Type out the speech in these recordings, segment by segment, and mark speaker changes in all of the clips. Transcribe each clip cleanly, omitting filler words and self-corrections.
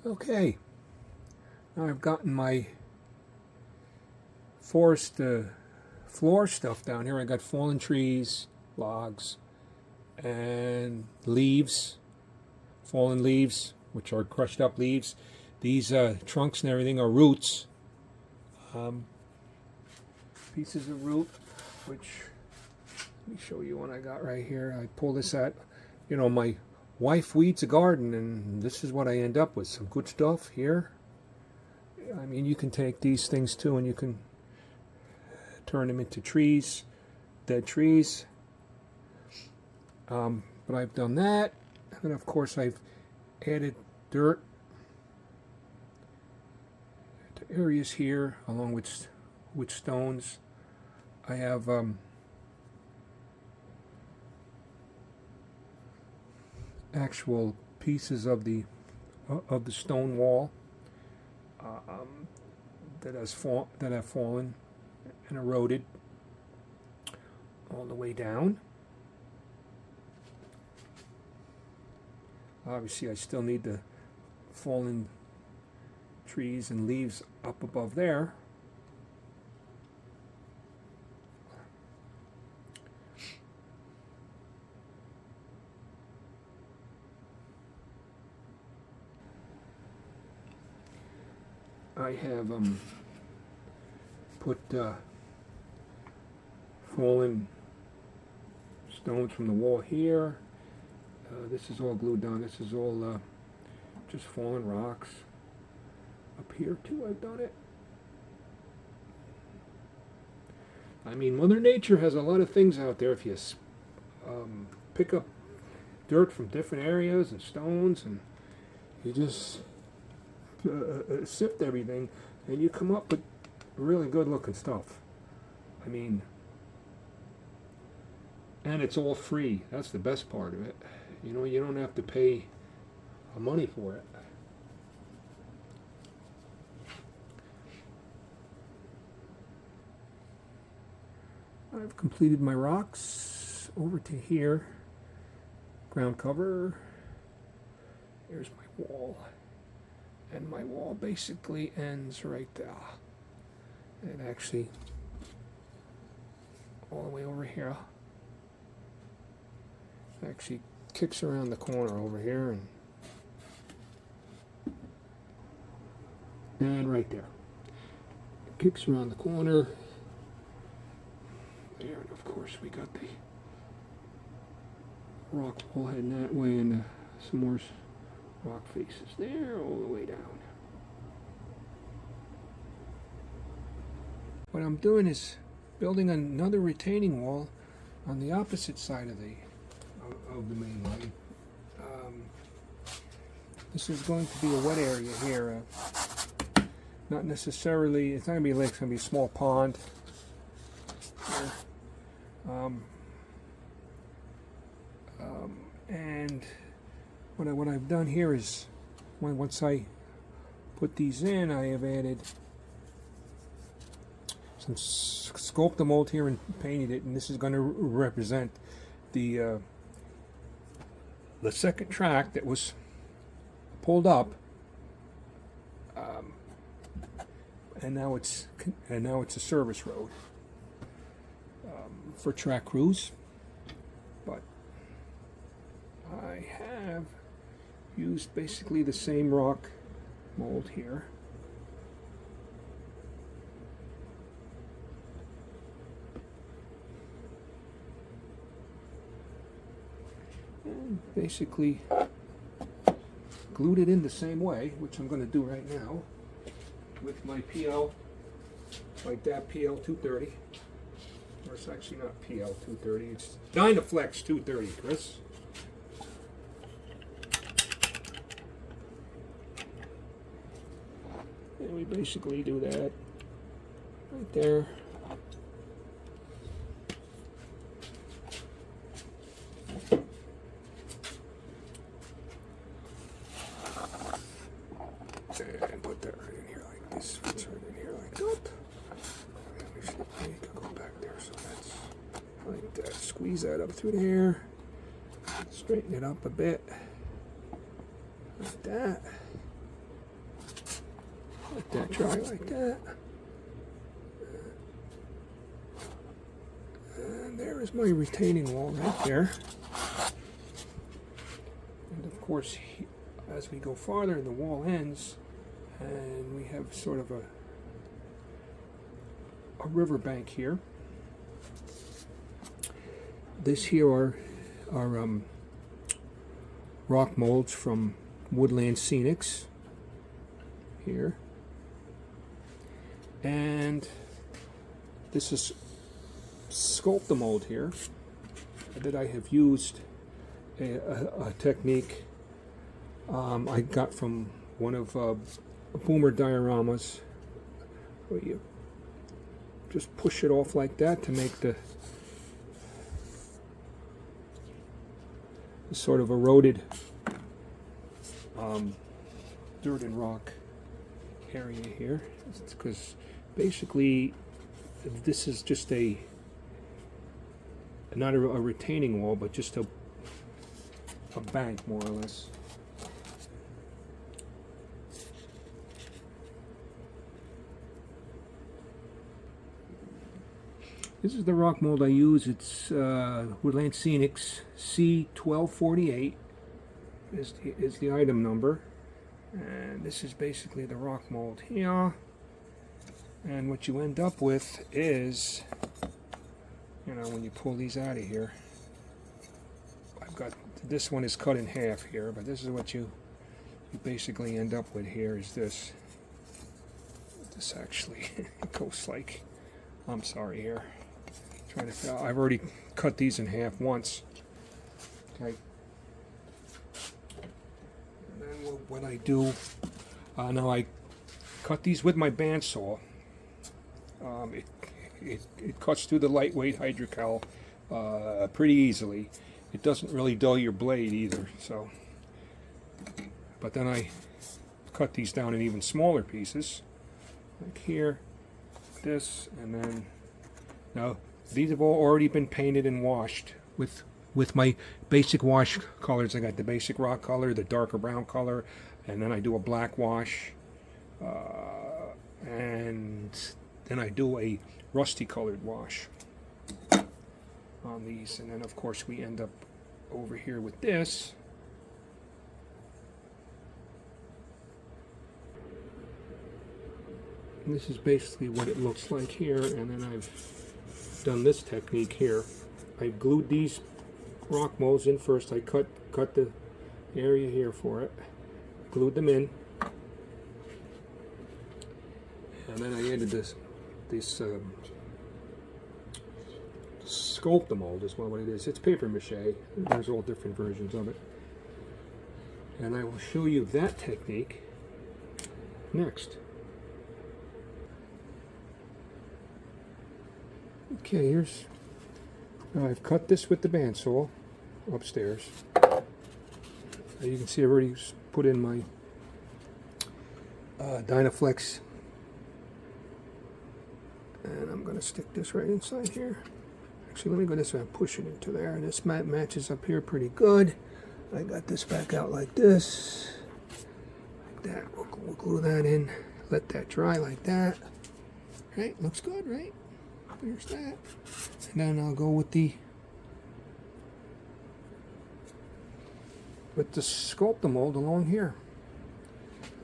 Speaker 1: Okay, now I've gotten my forest floor stuff down here. I got fallen trees, logs, and leaves, fallen leaves, which are crushed up leaves. These trunks and everything are roots, pieces of root, which, let me show you one I got right here. I pull this out. You know, my wife weeds a garden, and this is what I end up with. Some good stuff here. I mean, you can take these things too, and you can turn them into trees, dead trees. But I've done that, and then of course I've added dirt to areas here, along with stones. I have actual pieces of the stone wall that have fallen and eroded all the way down. Obviously, I still need the fallen trees and leaves up above there. I have put fallen stones from the wall here. This is all glued down. This is all just fallen rocks. Up here too, I've done it. I mean, Mother Nature has a lot of things out there. If you pick up dirt from different areas and stones, and you just sift everything, and you come up with really good looking stuff. I mean, and it's all free. That's the best part of it. You know, you don't have to pay money for it. I've completed my rocks over to here. Ground cover. Here's my wall. And my wall basically ends right there. And actually, all the way over here. Actually kicks around the corner over here and right there. It kicks around the corner. There, and of course we got the rock wall heading that way, and some more rock faces there all the way down. What I'm doing is building another retaining wall on the opposite side of the main line. This is going to be a wet area here. Not necessarily, it's not going to be a lake, it's going to be a small pond here. And what I've done here is, once I put these in, I have added some sculpted mold here and painted it, and this is going to represent the second track that was pulled up, and now it's a service road for track crews. But I have used basically the same rock mold here. And basically glued it in the same way, which I'm going to do right now with my PL, my DAP PL 230. Or it's actually not PL 230, it's Dynaflex 230, Chris. And we basically do that right there. And put that right in here like this. Fits right in here like that. Actually, go back there, so that's like that. Squeeze that up through there. Straighten it up a bit. Like that. Let that dry like that. And there is my retaining wall right there. And of course, as we go farther, the wall ends, and we have sort of a riverbank here. This here are rock molds from Woodland Scenics here, and this is Sculpt-A-Mold here that I have used a technique I got from one of Boomer dioramas, where you just push it off like that to make the sort of eroded dirt and rock area here. It's because basically this is just not a retaining wall, but just a bank, more or less. This is the rock mold I use. It's Woodland Scenics C1248 is the item number, and this is basically the rock mold here. And what you end up with is, you know, when you pull these out of here, I've got this one is cut in half here, but this is what you basically end up with here. Is this actually it goes like, I'm sorry here. Trying to, I've already cut these in half once. Okay. And then what I do, now I cut these with my bandsaw. It cuts through the lightweight hydrocal pretty easily. It doesn't really dull your blade either. So, but then I cut these down in even smaller pieces, like here, this, and then now. These have all already been painted and washed with my basic wash colors. I got the basic rock color, the darker brown color, and then I do a black wash, and then I do a rusty colored wash on these. And then of course we end up over here with this. And this is basically what it looks like here, and then I've done this technique here. I glued these rock molds in first. I cut the area here for it, glued them in, and then I added this Sculpt-A-Mold is what it is. It's paper mache. There's all different versions of it, and I will show you that technique next. Okay, here's, I've cut this with the bandsaw upstairs. You can see I've already put in my Dynaflex, and I'm going to stick this right inside here. Actually, let me go this way and push it into there. This matches up here pretty good. I got this back out like this, like that. We'll glue that in, let that dry like that. Right, looks good, right? There's that. And then I'll go with the Sculpt-A-Mold along here.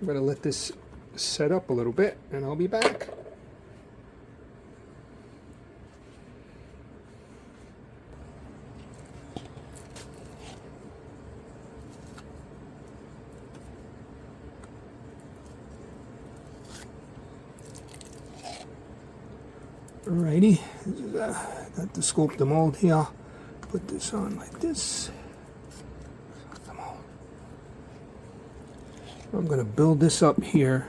Speaker 1: I'm going to let this set up a little bit, and I'll be back. Alrighty, got the Sculpt-A-Mold here. Put this on like this. I'm going to build this up here.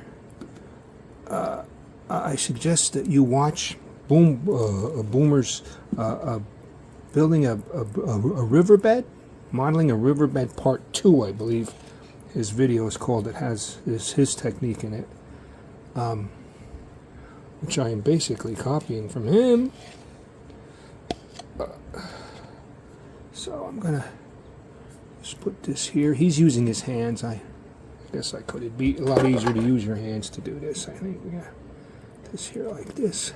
Speaker 1: I suggest that you watch Boomer's building a riverbed, modeling a riverbed part 2, I believe his video is called. It has his technique in it. Which I am basically copying from him. So I'm gonna just put this here. He's using his hands. I guess I could. It'd be a lot easier to use your hands to do this, I think. Yeah. This here like this.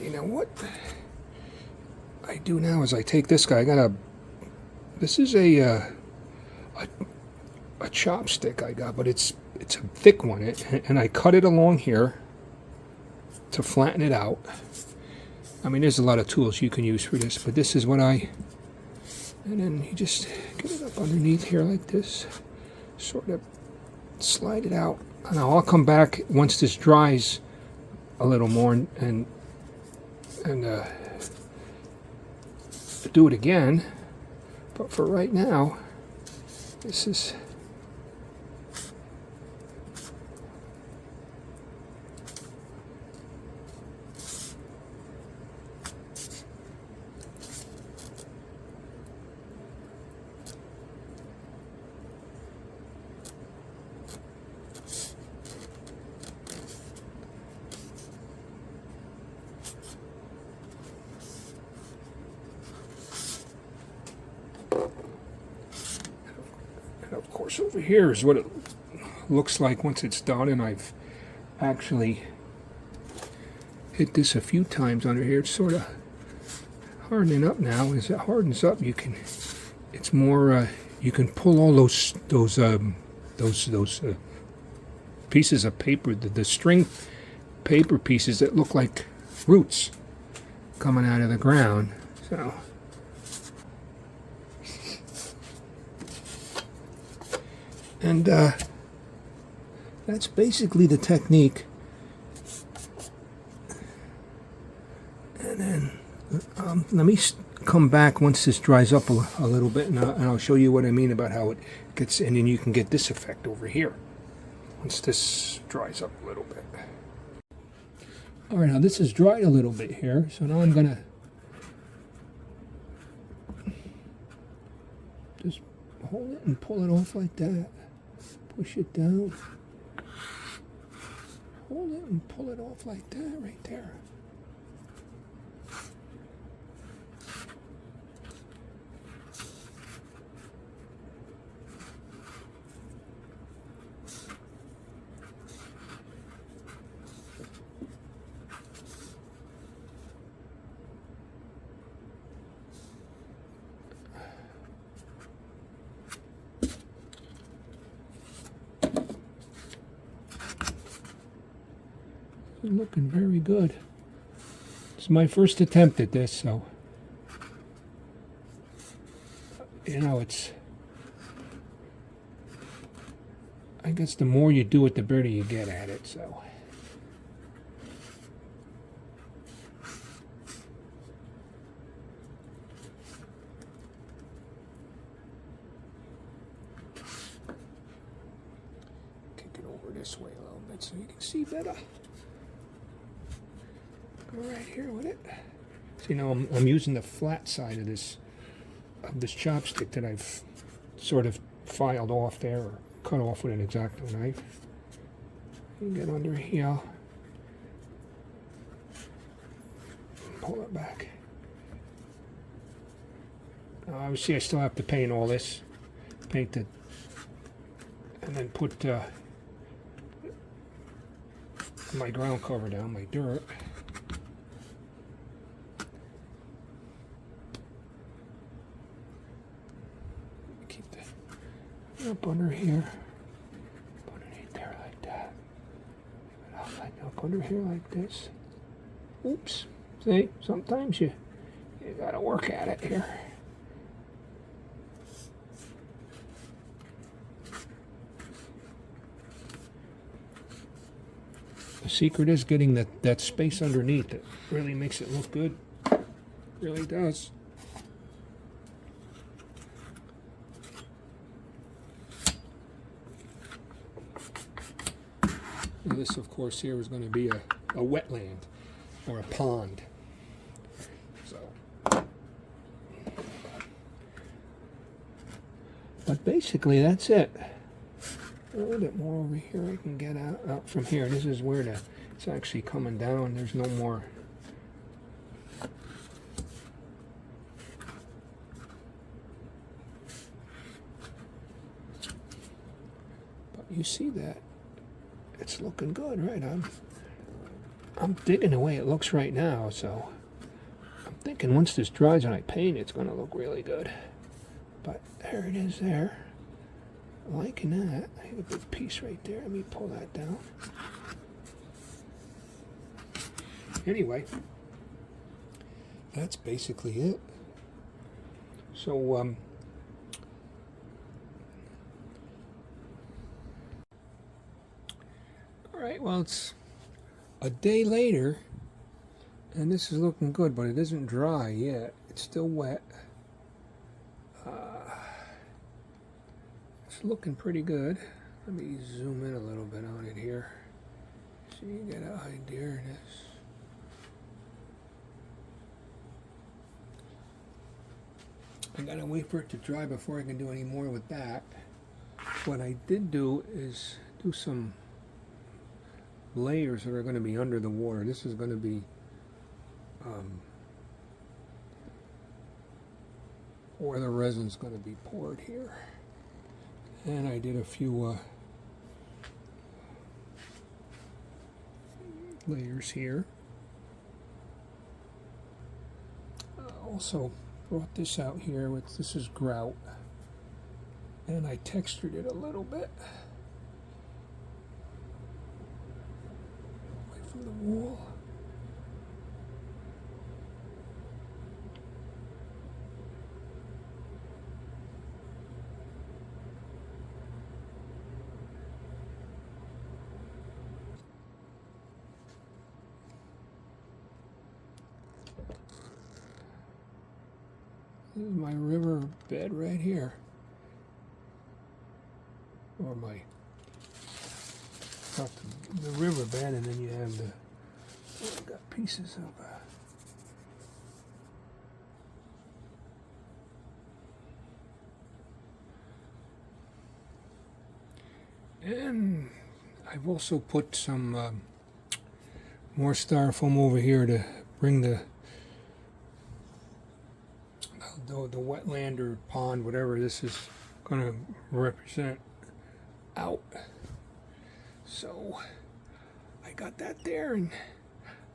Speaker 1: You know what I do now is I take this guy. This is a chopstick I got, but it's a thick one, and I cut it along here to flatten it out. I mean, there's a lot of tools you can use for this, but this is what and then you just get it up underneath here like this, sort of slide it out. And I'll come back once this dries a little more and do it again, but for right now, this is of course, over here is what it looks like once it's done, and I've actually hit this a few times under here. It's sort of hardening up now. As it hardens up, it's more, you can pull all those pieces of paper, the string paper pieces that look like roots coming out of the ground. So. And that's basically the technique. And then let me come back once this dries up a little bit, and I'll show you what I mean about how it gets, and then you can get this effect over here once this dries up a little bit. All right, now this is dried a little bit here, so now I'm gonna just hold it and pull it off like that. Push it down, hold it and pull it off like that right there. Looking very good. It's my first attempt at this, so you know, I guess the more you do it, the better you get at it. So kick it over this way a little bit so you can see better. Go right here with it. See, now I'm using the flat side of this chopstick that I've sort of filed off there, or cut off with an X-Acto knife. You get under here, pull it back. Now, obviously, I still have to paint all this, paint it, and then put my ground cover down, my dirt. Up under here, underneath there like that. Up under here like this. Oops. See, sometimes you gotta work at it here. The secret is getting that space underneath. It really makes it look good. Really does. And this, of course, here is going to be a wetland or a pond. So, but basically that's it. A little bit more over here I can get out from here. This is where it's actually coming down. There's no more. But you see that it's looking good, right? I'm digging the way it looks right now, so I'm thinking once this dries and I paint it's going to look really good. But there it is there. Liking that. I have a big piece right there. Let me pull that down. Anyway, that's basically it. So, all right, well, it's a day later, and this is looking good, but it isn't dry yet. It's still wet. It's looking pretty good. Let me zoom in a little bit on it here so you get an idea of this. I gotta wait for it to dry before I can do any more with that. What I did do is do some layers that are going to be under the water. This is going to be where the resin's going to be poured here. And I did a few layers here. Also brought this out here with, this is grout, and I textured it a little bit away from the wall. This is my river bed right here, or my, not the river bed, and then you have the, I've got pieces of and I've also put some more styrofoam over here to bring the wetland or pond, whatever this is going to represent, out. So I got that there, and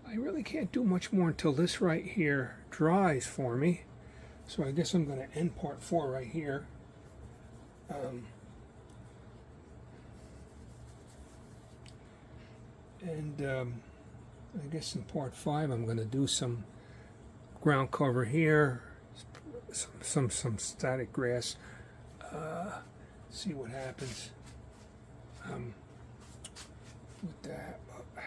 Speaker 1: I really can't do much more until this right here dries for me. So I guess I'm going to end part 4 right here. I guess in part 5 I'm going to do some ground cover here, some static grass, see what happens with that. But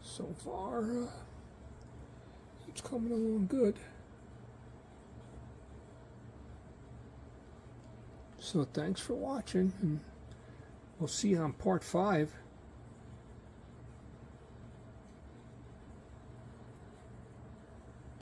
Speaker 1: so far it's coming along good. So thanks for watching, and we'll see you on part 5.